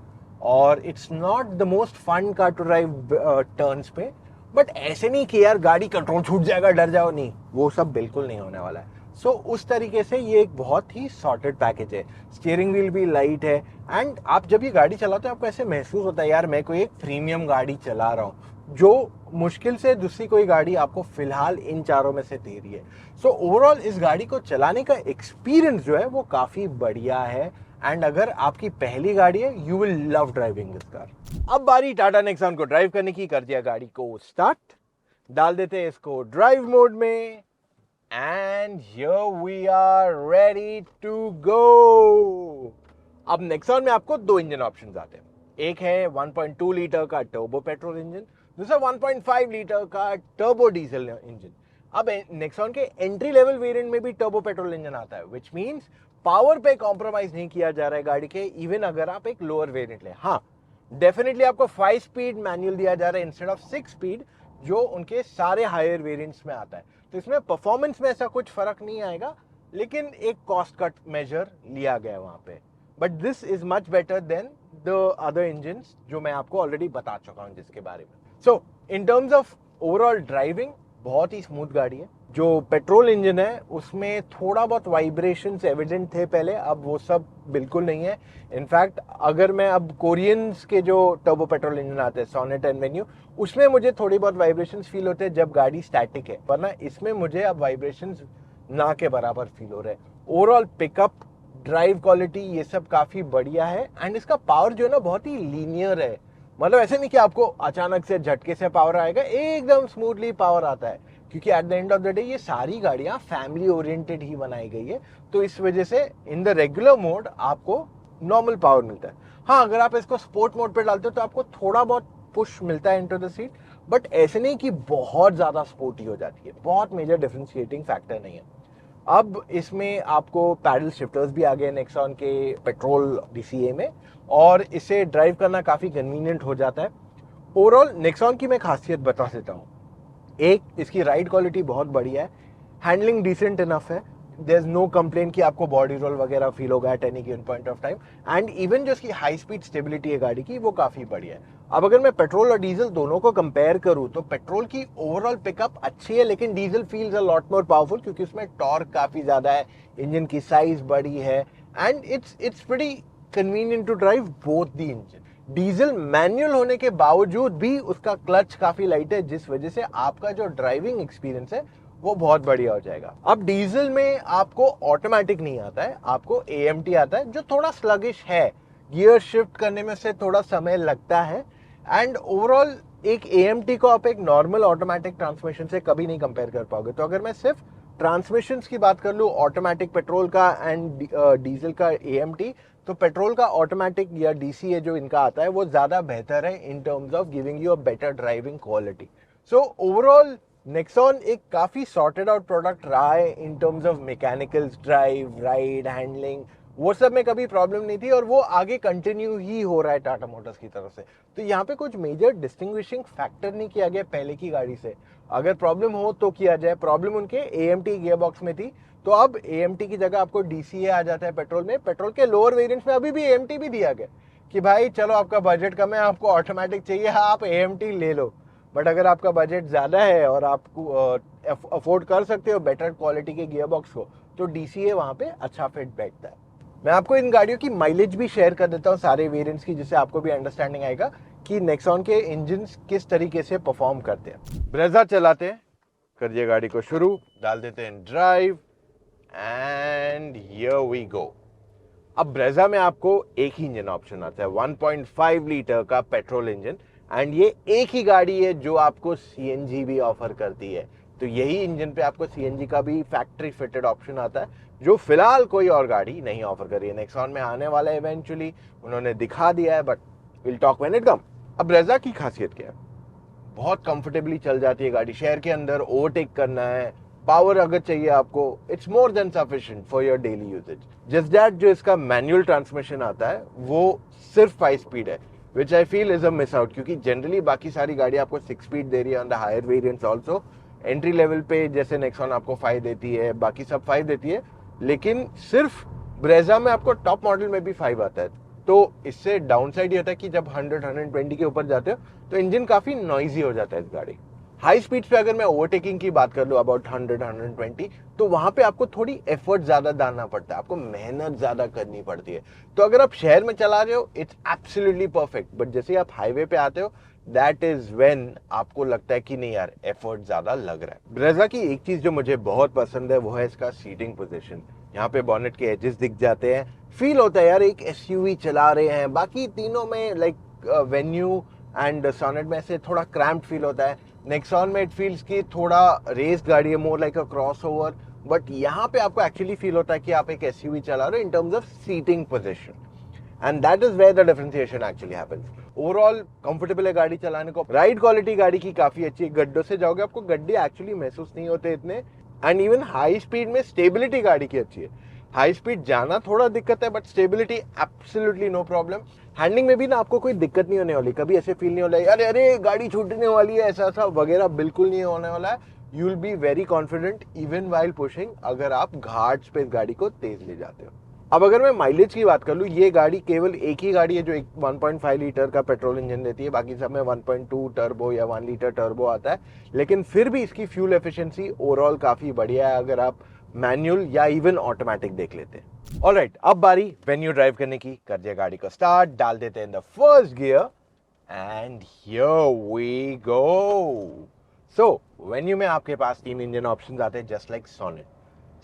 और it's not the most fun car to drive turns पे, बट ऐसे नहीं कि यार गाड़ी कंट्रोल छूट जाएगा डर जाओ, नहीं, वो सब बिल्कुल नहीं होने वाला है। सो उस तरीके से ये एक बहुत ही सॉर्टेड पैकेज है। स्टीयरिंग व्हील भी लाइट है, एंड आप जब ये गाड़ी चलाते हो आपको ऐसे महसूस होता है यार मैं कोई एक प्रीमियम गाड़ी चला रहा हूँ, जो मुश्किल से दूसरी कोई गाड़ी आपको फिलहाल इन चारों में से दे रही है। सो ओवरऑल इस गाड़ी को चलाने का एक्सपीरियंस जो है वो काफी बढ़िया है, एंड अगर आपकी पहली गाड़ी है you will love driving this car. अब बारी टाटा नेक्सॉन को ड्राइव करने की। कर दिया गाड़ी को स्टार्ट, डाल देते हैं इसको ड्राइव मोड में, and here we are ready to go. अब नेक्सॉन में आपको दो इंजन ऑप्शंस आते हैं। एक है 1.2 लीटर का टर्बो पेट्रोल इंजन, दूसरा 1.5 लीटर का टर्बो डीजल इंजन। अब नेक्सॉन के एंट्री लेवल वेरिएंट में भी टर्बो पेट्रोल इंजन आता है, विच मींस पावर पे कॉम्प्रोमाइज नहीं किया जा रहा है गाड़ी के, इवन अगर आप एक लोअर वेरिएंट लें। हाँ, डेफिनेटली आपको 5 स्पीड मैनुअल दिया जा रहा है इंस्टेड ऑफ 6 स्पीड, जो उनके सारे हायर वेरिएंट्स में आता है। तो इसमें परफॉर्मेंस में ऐसा कुछ फर्क नहीं आएगा, लेकिन एक कॉस्ट कट मेजर लिया गया है वहां पे। But this is much better than the other engines जो मैं आपको ऑलरेडी बता चुका हूं जिसके बारे में। So in terms of overall driving बहुत ही स्मूथ गाड़ी है। जो पेट्रोल इंजन है उसमें थोड़ा बहुत वाइब्रेशंस एविडेंट थे पहले, अब वो सब बिल्कुल नहीं है। इनफैक्ट अगर मैं अब कोरियंस के जो टर्बो पेट्रोल इंजन आते हैं सोनेट एंड वेन्यू, उसमें मुझे थोड़ी बहुत वाइब्रेशंस फील होते हैं जब गाड़ी स्टैटिक है, वरना इसमें मुझे अब वाइब्रेशंस ना के बराबर फील हो रहे हैं। ओवरऑल पिकअप, ड्राइव क्वालिटी, ये सब काफी बढ़िया है, एंड इसका पावर जो है ना बहुत ही लीनियर है। मतलब ऐसे नहीं कि आपको अचानक से झटके से पावर आएगा, एकदम स्मूथली पावर आता है, क्योंकि at the end of the day ये सारी गाड़ियां फैमिली ओरिएंटेड ही बनाई गई है। तो इस वजह से इन द रेगुलर मोड आपको नॉर्मल पावर मिलता है। हाँ, अगर आप इसको स्पोर्ट मोड पे डालते हो तो आपको थोड़ा बहुत पुश मिलता है इनटू द सीट, बट ऐसे नहीं कि बहुत ज्यादा स्पोर्टी हो जाती है। बहुत मेजर डिफरेंशिएटिंग फैक्टर नहीं है। अब इसमें आपको पैडल शिफ्टर्स भी आ गए नेक्सॉन के पेट्रोल DCA में, और इसे ड्राइव करना काफी कन्वीनियंट हो जाता है। ओवरऑल नेक्सॉन की मैं खासियत बता देता हूँ। एक, इसकी राइड क्वालिटी बहुत बढ़िया है, हैंडलिंग डिसेंट इनफ है, देयर इज नो कंप्लेन कि आपको बॉडी रोल वगैरह फील होगा at any given point of time, and even जो इसकी हाई स्पीड स्टेबिलिटी है गाड़ी की वो काफी बढ़िया है। अब अगर मैं पेट्रोल और डीजल दोनों को कंपेयर करूं तो पेट्रोल की ओवरऑल पिकअप अच्छी है, लेकिन diesel feels a lot more powerful, क्योंकि उसमें टॉर्क काफी ज्यादा है, इंजन की साइज बड़ी है, and it's pretty convenient to drive both the engine. Diesel manual होने के बावजूद भी उसका क्लच काफी लाइट है, जिस वजह से आपका जो ड्राइविंग एक्सपीरियंस है वो बहुत बढ़िया हो जाएगा। अब डीजल में आपको ऑटोमेटिक नहीं आता है, आपको AMT आता है, जो थोड़ा स्लगिश है, गियर शिफ्ट करने में से थोड़ा समय लगता है, एंड ओवरऑल एक AMT को आप एक नॉर्मल ऑटोमेटिक ट्रांसमिशन से कभी नहीं कंपेयर कर पाओगे। तो अगर मैं सिर्फ ट्रांसमिशन की बात कर लूँ, ऑटोमेटिक पेट्रोल का एंड डीजल का AMT, तो पेट्रोल का ऑटोमेटिक या DCA जो इनका आता है वो ज्यादा बेहतर है in terms of giving you a better driving quality. So overall Nexon एक काफी सॉर्टेड आउट प्रोडक्ट रहा है in terms of mechanicals, drive, ride, handling, वो सब में कभी प्रॉब्लम नहीं थी, और वो आगे कंटिन्यू ही हो रहा है टाटा मोटर्स की तरफ से। तो यहाँ पे कुछ मेजर डिस्टिंग्विशिंग फैक्टर नहीं किया गया पहले की गाड़ी से। अगर प्रॉब्लम हो तो किया जाए, प्रॉब्लम उनके AMT गियर बॉक्स में थी, तो अब AMT की जगह आपको DCA आ जाता है पेट्रोल में। पेट्रोल के लोअर वेरिएंट्स में अभी भी AMT भी दिया गया कि भाई चलो आपका बजट कम है, आपको ऑटोमेटिक चाहिए, हाँ आप AMT ले लो, बट अगर आपका बजट ज्यादा है और आपको अफोर्ड कर सकते हो बेटर क्वालिटी के गियर बॉक्स को, तो DCA वहां पे अच्छा फिट बैठता है। मैं आपको इन गाड़ियों की माइलेज भी शेयर कर देता हूँ सारे वेरिएंट्स की, जिससे आपको भी अंडरस्टैंडिंग आएगा कि नेक्सॉन के इंजन किस तरीके से परफॉर्म करते हैं। ब्रेजा चलाते हैं, करिए गाड़ी को शुरू, डाल देते हैं drive, and here we go. अब ब्रेजा में आपको एक ही इंजन ऑप्शन आता है, 1.5 लीटर का पेट्रोल इंजन, एंड ये एक ही गाड़ी है जो आपको CNG भी ऑफर करती है। तो तो यही इंजन पे आपको सीएनजी का भी फैक्ट्री फिटेड ऑप्शन आता है, जो फिलहाल कोई और गाड़ी नहीं ऑफर कर रही है। नेक्सॉन में आने वाला है इवेंचुअली, उन्होंने दिखा दिया है, but will talk when it come. अब ब्रेजा की खासियत क्या है? बहुत कंफर्टेबली चल जाती है गाड़ी, शहर के अंदर ओवरटेक करना है, पावर अगर चाहिए आपको, it's more than sufficient for your daily usage. Just that जो इसका मैनुअल ट्रांसमिशन आता है वो सिर्फ 5 स्पीड है, which I feel is a miss out, क्योंकि जनरली बाकी सारी गाड़ी आपको 6 स्पीड दे रही है on the higher variants also. Entry level पे जैसे नेक्सॉन आपको 5 देती है, बाकी सब 5 देती है, लेकिन सिर्फ ब्रेजा में आपको टॉप मॉडल में भी 5 आता है। तो इससे डाउन साइड ये होता है कि जब 100-120 के ऊपर जाते हो तो इंजन काफी नॉइजी हो जाता है इस गाड़ी। हाई स्पीड पे अगर मैं ओवरटेकिंग की बात कर लूं अबाउट 100-120, तो वहां पे आपको थोड़ी एफर्ट ज्यादा डालना पड़ता है, आपको मेहनत ज्यादा करनी पड़ती है। तो अगर आप शहर में चला रहे हो इट्स एब्सोल्युटली परफेक्ट, बट जैसे आप हाईवे पे आते हो दैट इज व्हेन आपको लगता है कि नहीं यार एफर्ट ज्यादा लग रहा है। ब्रेजा की एक चीज जो मुझे बहुत पसंद है वो है इसका सीटिंग पोजीशन। यहाँ पे बॉनेट के एजेस दिख जाते हैं, फील होता है यार एक एसयूवी चला रहे हैं। बाकी तीनों में लाइक वेन्यू एंड सोनेट में से थोड़ा क्रैम्प्ड फील होता है। नेक्सॉन में इट फील्स की थोड़ा रेस गाड़ी है, more like a crossover, but यहाँ पे आपको एक्चुअली फील होता है कि आप एक एसयूवी चला रहे हो in terms of seating position, and that is where the differentiation actually happens. Overall comfortable है गाड़ी चलाने को, राइड क्वालिटी गाड़ी की काफी अच्छी है, गड्ढों से जाओगे आपको गड्ढे एक्चुअली महसूस नहीं होते इतने, एंड इवन हाई स्पीड में स्टेबिलिटी गाड़ी की अच्छी है। हाई स्पीड जाना थोड़ा दिक्कत है, but stability absolutely no problem. Handling में भी ना आपको कोई दिक्कत नहीं होने वाली, कभी ऐसे फील नहीं हो रहा है अरे अरे गाड़ी छूटने वाली है, ऐसा ऐसा वगैरह बिल्कुल नहीं होने वाला है। You will be very confident even while pushing, अगर आप घाट्स पे इस गाड़ी को तेज ले जाते हो। अब अगर मैं माइलेज की बात कर लूँ, ये गाड़ी केवल एक ही गाड़ी है जो 1.5 लीटर का पेट्रोल इंजन देती है, बाकी सब में 1.2 टर्बो या 1 लीटर टर्बो आता है, लेकिन फिर भी इसकी फ्यूल एफिशिएंसी ओवरऑल काफी बढ़िया है अगर आप मैनुअल या इवन ऑटोमेटिक देख लेते हैं। ऑलराइट, अब बारी वेन्यू ड्राइव करने की। कर दिया गाड़ी को स्टार्ट, डाल देते हैं in the first gear and here we go. So Venue में आपके पास 3 इंजन ऑप्शंस आते हैं just like Sonet.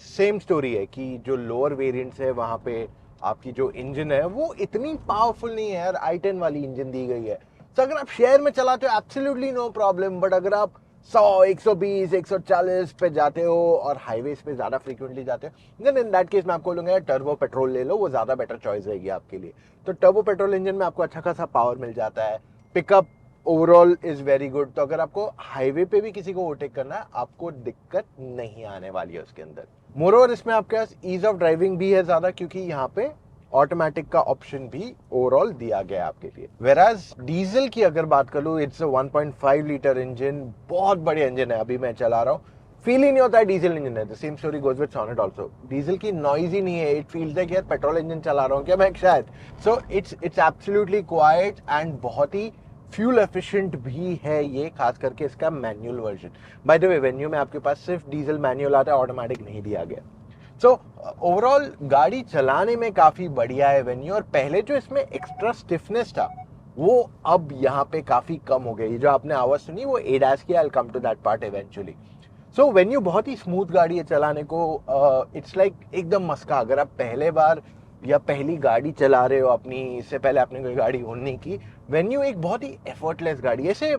Same story है कि जो लोअर वेरिएंट्स है वहां पे आपकी जो इंजन है वो इतनी पावरफुल नहीं है यार, i10 वाली इंजन दी गई है। तो अगर आप शहर में चलाते हो एब्सोल्युटली नो प्रॉब्लम, बट अगर आप 100, 120, 140 पे जाते हो और हाईवेज पे ज्यादा फ्रीक्वेंटली जाते हो, देन इन दैट केस मैं आपको बोलूंगा टर्बो पेट्रोल ले लो, वो ज्यादा बेटर चॉइस रहेगी आपके लिए। तो टर्बो पेट्रोल इंजन में आपको अच्छा खासा पावर मिल जाता है, pickup overall is very good. तो अगर आपको हाईवे पे भी किसी को ओवरटेक करना है आपको दिक्कत नहीं आने वाली है उसके अंदर। मोरओवर इसमें आपके पास ईज ऑफ ड्राइविंग भी है ज्यादा, क्योंकि यहाँ पे ऑटोमेटिक का ऑप्शन भी ओवरऑल दिया गया आपके लिए। वेराज डीजल की अगर बात कर लूँ, इट्स 1.5 लीटर इंजन, बहुत बढ़िया इंजन है, अभी मैं चला रहा हूँ, फील ही नहीं होता है डीजल इंजन है। The same story goes with Sonet also. Diesel की नॉइज ही नहीं है, इट फील्स लाइक यार पेट्रोल इंजन चला रहा हूँ क्या मैं शायद। So it's absolutely quiet and बहुत ही फ्यूल एफिशिएंट भी है ये, खास करके इसका manual version. By the way venue में आपके पास सिर्फ डीजल मैनुअल आता है, ऑटोमेटिक नहीं दिया गया। सो ओवरऑल गाड़ी चलाने में काफी बढ़िया है वेन्यू, और पहले जो इसमें एक्स्ट्रा स्टिफनेस था वो अब यहाँ पे काफी कम हो गई। जो आपने आवाज सुनी वो एडास की, I will come to that part eventually. So Venue बहुत ही स्मूथ गाड़ी है चलाने को, इट्स लाइक एकदम मस्का। अगर आप पहले बार या पहली गाड़ी चला रहे हो अपनी, इससे पहले आपने कोई गाड़ी ओन नहीं की, वेन्यू एक बहुत ही एफर्टलेस गाड़ी है। ऐसे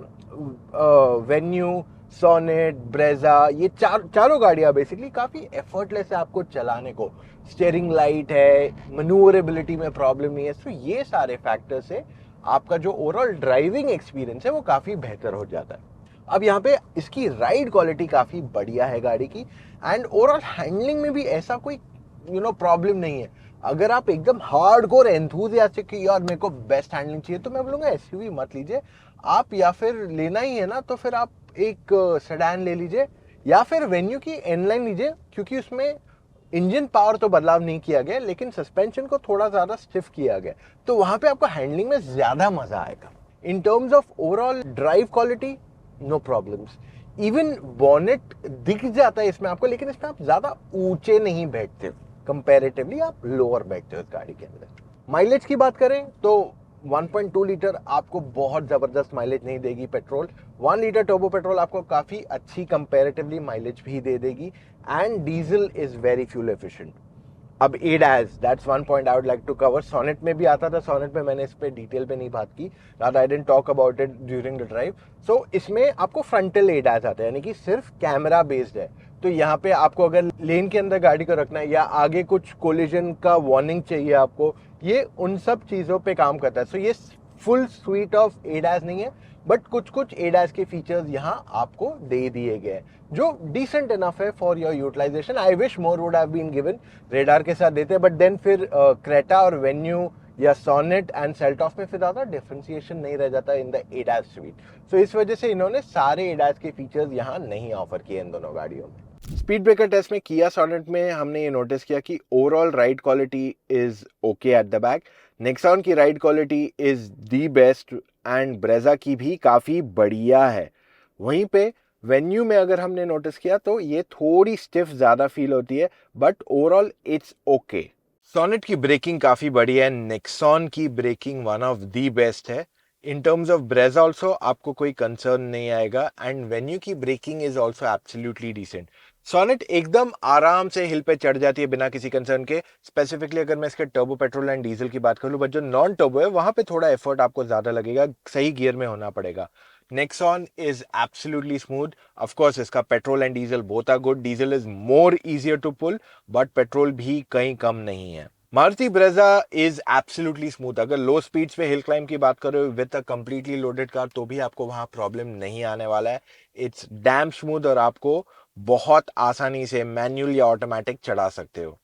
वेन्यू, सोनेट, ब्रेजा, ये चारों गाड़ियां बेसिकली काफी एफर्टलेस है आपको चलाने को। स्टीयरिंग लाइट है, मैन्यूवरेबिलिटी में प्रॉब्लम नहीं है। तो ये सारे फैक्टर्स से आपका जो ओवरऑल ड्राइविंग एक्सपीरियंस है वो काफी बेहतर हो जाता है। अब यहाँ पे इसकी राइड क्वालिटी काफी बढ़िया है गाड़ी की, एंड ओवरऑल हैंडलिंग में भी ऐसा कोई प्रॉब्लम नहीं है। अगर आप एकदम हार्डकोर एंथुसियास्टिक कि यार मेरे को बेस्ट हैंडलिंग चाहिए, तो मैं बोलूंगा एसयूवी मत लीजिए आप, या फिर लेना ही है ना तो फिर आप एक सेडान ले लीजिए, या फिर वेन्यू की एनलाइन लीजिए, क्योंकि उसमें इंजन पावर तो बदलाव नहीं किया गया, लेकिन सस्पेंशन को थोड़ा ज्यादा स्टिफ किया गया, तो वहां पे आपको हैंडलिंग में ज्यादा मजा आएगा। In terms of overall drive quality no problems. Even bonnet दिख जाता है इसमें आपको, लेकिन इसमें आप ज्यादा ऊंचे नहीं बैठते, कंपैरेटिवली आप लोअर बैठते हो इस गाड़ी के अंदर। माइलेज की बात करें तो 1.2 लीटर आपको बहुत जबरदस्त माइलेज नहीं देगी पेट्रोल। 1 लीटर टर्बो पेट्रोल आपको काफी अच्छी कंपैरेटिवली माइलेज भी दे देगी, and diesel is very fuel efficient. अब ADAS, that's one point I would like to cover. Sonet में भी आता था, सोनेट में मैंने इस पे डिटेल पे नहीं बात की, that I didn't talk about it during the drive. So इसमें आपको फ्रंटल ADAS आता है, यानी कि सिर्फ कैमरा बेस्ड है. तो यहाँ पे आपको अगर लेन के अंदर गाड़ी को रखना है या आगे कुछ कोलिजन का वार्निंग चाहिए आपको, ये उन सब चीज़ों पे काम करता है. सो ये फुल स्वीट ऑफ ADAS नहीं है, बट कुछ कुछ ADAS के फीचर्स यहाँ आपको दे दिए गए हैं जो डिसेंट इनफ है for your utilization. I wish more would have been given. Radar के साथ देते हैं, बट देन फिर क्रेटा और वेन्यू या सोनेट एंड सेल्टॉस में फिर ज़्यादा डिफरेंशिएशन नहीं रह जाता in the ADAS suite. So इस वजह से इन्होंने सारे ADAS के फीचर्स यहाँ नहीं ऑफर किए इन दोनों गाड़ियों में. स्पीड ब्रेकर टेस्ट में किया सोनेट में हमने ये नोटिस किया कि overall ride quality is okay at the back. Nexon की ride quality is the best and Brezza की भी काफ़ी बढ़िया है. वहीं पे वेन्यू में अगर हमने नोटिस किया तो ये थोड़ी स्टिफ ज़्यादा फील होती है, but overall it's okay. Sonet की ब्रेकिंग काफ़ी बढ़िया है, नेक्सॉन की braking one of the best है. In terms of Brezza also आपको कोई कंसर्न नहीं आएगा, एंड वेन्यू की braking is also absolutely decent. Sonet एकदम आराम से हिल पे चढ़ जाती है बिना किसी कंसर्न के. स्पेसिफिकली अगर मैं इसके टर्बो पेट्रोल एंड डीजल की बात करूं, बट जो नॉन टर्बो है वहां पे थोड़ा एफर्ट आपको ज्यादा लगेगा, सही गियर में होना पड़ेगा. Nexon is absolutely smooth. Of course इसका petrol and diesel both are good. Diesel is more easier to pull, but petrol भी कहीं कम नहीं है. Maruti Brezza is absolutely smooth. अगर लो स्पीड्स पे हिल क्लाइंब की बात करो with a completely loaded car तो भी आपको वहां प्रॉब्लम नहीं आने वाला है. इट्स डैम स्मूथ और आपको बहुत आसानी से मैनुअल या ऑटोमेटिक चढ़ा सकते हो.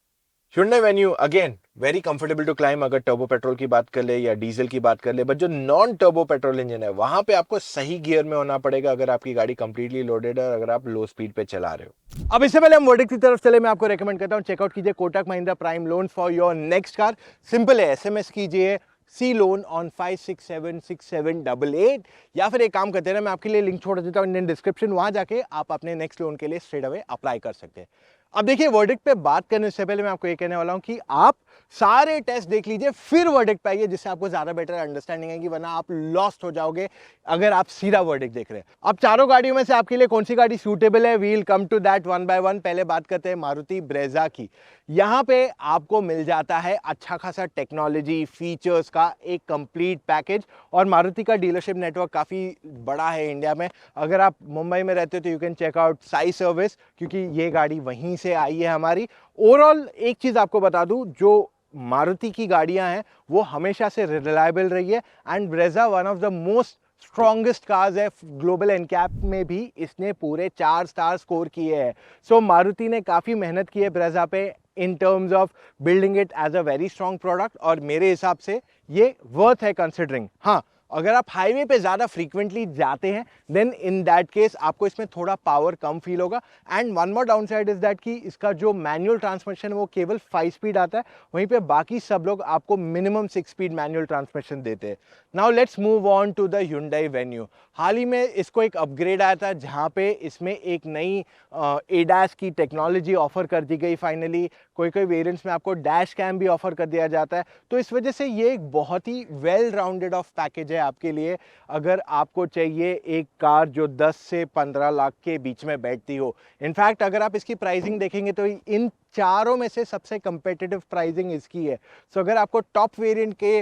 Hyundai Venue again very comfortable to climb अगर टर्बो पेट्रोल की बात कर ले या डीजल की बात कर ले, बट जो नॉन टर्बो पेट्रोल इंजन है वहां पे आपको सही गियर में होना पड़ेगा अगर आपकी गाड़ी कंप्लीटली लोडेड है और अगर आप लो स्पीड पे चला रहे हो. अब इससे पहले हम वर्डिक्ट की तरफ चले, मैं आपको रेकमेंड करता हूं चेकआउट कीजिए Kotak Mahindra prime loan for your next car. Simple है, SMS कीजिए सी लोन ऑन 56767888, या फिर एक काम करते हैं ना, मैं आपके लिए लिंक छोड़ देता हूं इन डिस्क्रिप्शन, वहां जाके आप अपने नेक्स्ट लोन के लिए स्ट्रेट अवे अप्लाई कर सकते हैं. अब देखिए, वर्डिक्ट पे बात करने से पहले मैं आपको ये कहने वाला हूं कि आप सारे टेस्ट देख लीजिए फिर वर्डिक्ट पे आइए, जिससे आपको ज्यादा बेटर अंडरस्टैंडिंग है, कि वरना आप लॉस्ट हो जाओगे अगर आप सीधा वर्डिक्ट देख रहे हैं. अब चारों गाड़ियों में से आपके लिए कौन सी गाड़ी सूटेबल है, we'll come to that one by one. पहले बात करते हैं मारुति ब्रेजा की. यहां पे आपको मिल जाता है अच्छा खासा टेक्नोलॉजी फीचर्स का एक कंप्लीट पैकेज, और मारुति का डीलरशिप नेटवर्क काफी बड़ा है इंडिया में. अगर आप मुंबई में रहते हो तो you can check out Sai service, क्योंकि ये गाड़ी वहीं से आई है हमारी. ओवरऑल एक चीज आपको बता दूं, जो मारुति की गाड़ियां हैं वो हमेशा से रिलायबल रही है, and Brezza one of the most strongest cars है. ग्लोबल एनकैप में भी इसने पूरे 4 स्टार स्कोर किए हैं. सो मारुति ने काफी मेहनत की है ब्रेजा पे in terms of building it as a very strong product, और मेरे हिसाब से ये वर्थ है कंसिडरिंग. हाँ, अगर आप हाईवे पे ज़्यादा फ्रीक्वेंटली जाते हैं देन इन दैट केस आपको इसमें थोड़ा पावर कम फील होगा. And one more down side is that कि इसका जो मैनुअल ट्रांसमिशन वो केवल 5 स्पीड आता है, वहीं पे बाकी सब लोग आपको मिनिमम 6 स्पीड मैनुअल ट्रांसमिशन देते हैं. Now let's move on to the Hyundai Venue. हाल ही में इसको एक अपग्रेड आया था जहाँ पे इसमें एक नई ADAS की टेक्नोलॉजी ऑफर कर दी गई फाइनली. कोई कोई वेरिएंट्स में आपको डैश कैम भी ऑफर कर दिया जाता है. तो इस वजह से ये एक बहुत ही वेल राउंडेड ऑफ पैकेज है आपके लिए, अगर आपको चाहिए एक कार जो 10 से 15 लाख के बीच में बैठती हो. इनफैक्ट अगर आप इसकी प्राइसिंग देखेंगे तो इन चारों में से सबसे कंपेटिटिव प्राइसिंग इसकी है. सो अगर आपको टॉप वेरिएंट के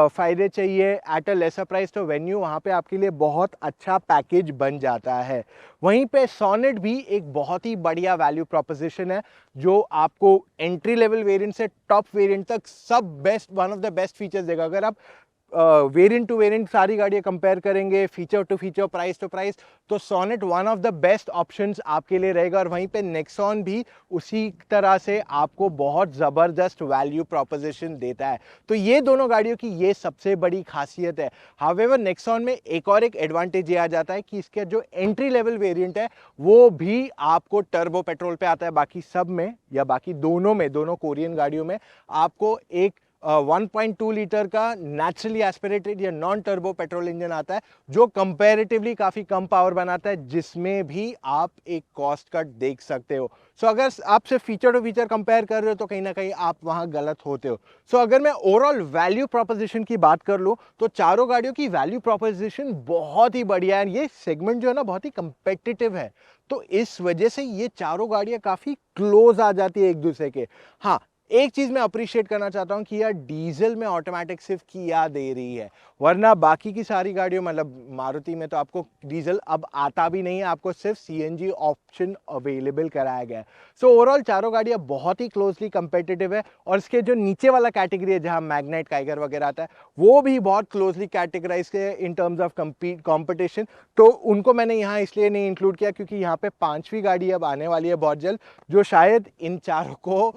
फायदे चाहिए एट अ लेसर प्राइस तो वेन्यू वहाँ पे आपके लिए बहुत अच्छा पैकेज बन जाता है. वहीं पे सोनेट भी एक बहुत ही बढ़िया वैल्यू प्रोपोजिशन है, जो आपको एंट्री लेवल वेरिएंट से टॉप वेरिएंट तक सब best one of the best features देगा. अगर आप वेरिएंट टू वेरिएंट सारी गाड़ियाँ कंपेयर करेंगे, feature to feature, price to price, तो Sonet one of the best options आपके लिए रहेगा. और वहीं पे नेक्सॉन भी उसी तरह से आपको बहुत ज़बरदस्त वैल्यू प्रोपोजिशन देता है. तो ये दोनों गाड़ियों की ये सबसे बड़ी खासियत है. हावेवर नेक्सॉन में एक और एक एडवांटेज ये आ जाता है कि इसका जो एंट्री लेवल वेरिएंट है वो भी आपको टर्बो पेट्रोल पे आता है. बाकी सब में या बाकी दोनों में, दोनों कोरियन गाड़ियों में आपको एक 1.2 लीटर का नेचुरली एस्पिरेटेड या नॉन टर्बो पेट्रोल इंजन आता है, जो कंपैरेटिवली काफ़ी कम पावर बनाता है, जिसमें भी आप एक कॉस्ट कट देख सकते हो. सो अगर आप सिर्फ फीचर टू फीचर कंपेयर कर रहे हो तो कहीं ना कहीं आप वहाँ गलत होते हो. सो अगर मैं ओवरऑल वैल्यू प्रोपोजिशन की बात कर लूँ तो चारों गाड़ियों की वैल्यू प्रोपोजिशन बहुत ही बढ़िया है. ये सेगमेंट जो है ना बहुत ही कंपेटिटिव है, तो इस वजह से ये चारों गाड़ियाँ काफ़ी क्लोज आ जाती है एक दूसरे के. हाँ, एक चीज़ मैं अप्रिशिएट करना चाहता हूँ कि यार डीजल में ऑटोमेटिक सिर्फ किया दे रही है, वरना बाकी की सारी गाड़ियों मतलब मारुति में तो आपको डीजल अब आता भी नहीं है, आपको सिर्फ सीएनजी ऑप्शन अवेलेबल कराया गया है। सो ओवरऑल चारों गाड़ियाँ बहुत ही क्लोजली कंपेटिटिव है और इसके जो नीचे वाला कैटेगरी है जहाँ मैग्नेट काइगर वगैरह आता है वो भी बहुत क्लोजली कैटेगराइज है इन टर्म्स ऑफ कॉम्पिटिशन। तो उनको मैंने यहाँ इसलिए नहीं इंक्लूड किया क्योंकि यहाँ पे 5वीं गाड़ी अब आने वाली है बहुत जल्द, जो शायद इन चारों को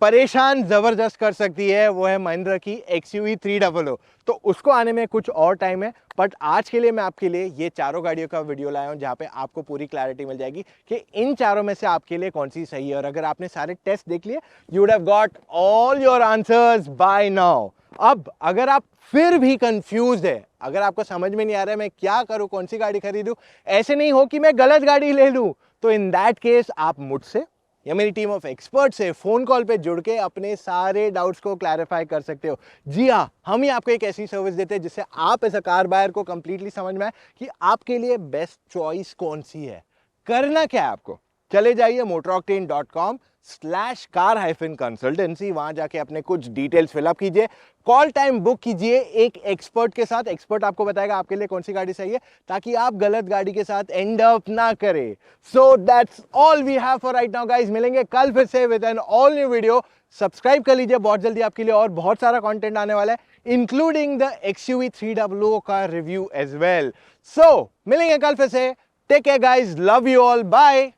परेशान जबरदस्त कर सकती है, वो है महिंद्रा की XUV 300। तो उसको आने में कुछ और टाइम है, बट आज के लिए मैं आपके लिए ये चारों गाड़ियों का वीडियो लाया हूं जहां पे आपको पूरी क्लैरिटी मिल जाएगी कि इन चारों में से आपके लिए कौन सी सही है। और अगर आपने सारे टेस्ट देख लिए, you would have got all your answers by now. अब अगर आप फिर भी कंफ्यूज है, अगर आपको समझ में नहीं आ रहा है मैं क्या करूं, कौन सी गाड़ी खरीदूं, ऐसे नहीं हो कि मैं गलत गाड़ी ले लूं, तो इन दैट केस आप मुझसे या मेरी टीम ऑफ एक्सपर्ट से फोन कॉल पे जुड़ के अपने सारे डाउट्स को क्लैरिफाई कर सकते हो। जी हाँ, हम ही आपको एक ऐसी सर्विस देते हैं जिससे आप एज अ कार बायर को कंप्लीटली समझ में आए कि आपके लिए बेस्ट चॉइस कौन सी है। करना क्या है आपको, चले जाइए motoroctane.com/car-consultancy, वहां जाके अपने कुछ डिटेल्स फिलअप कीजिए, कॉल टाइम बुक कीजिए एक एक्सपर्ट के साथ। एक्सपर्ट आपको बताएगा आपके लिए कौन सी गाड़ी सही है ताकि आप गलत गाड़ी के साथ एंड अप ना करें। So that's all we have for right now guys. मिलेंगे कल फिर से with an all new video. Subscribe कर लीजिए, बहुत जल्दी आपके लिए और बहुत सारा कंटेंट आने वाला है, इंक्लूडिंग द XUV 300 का रिव्यू एज वेल। सो मिलेंगे कल फिर से। Take care guys, love you all, bye.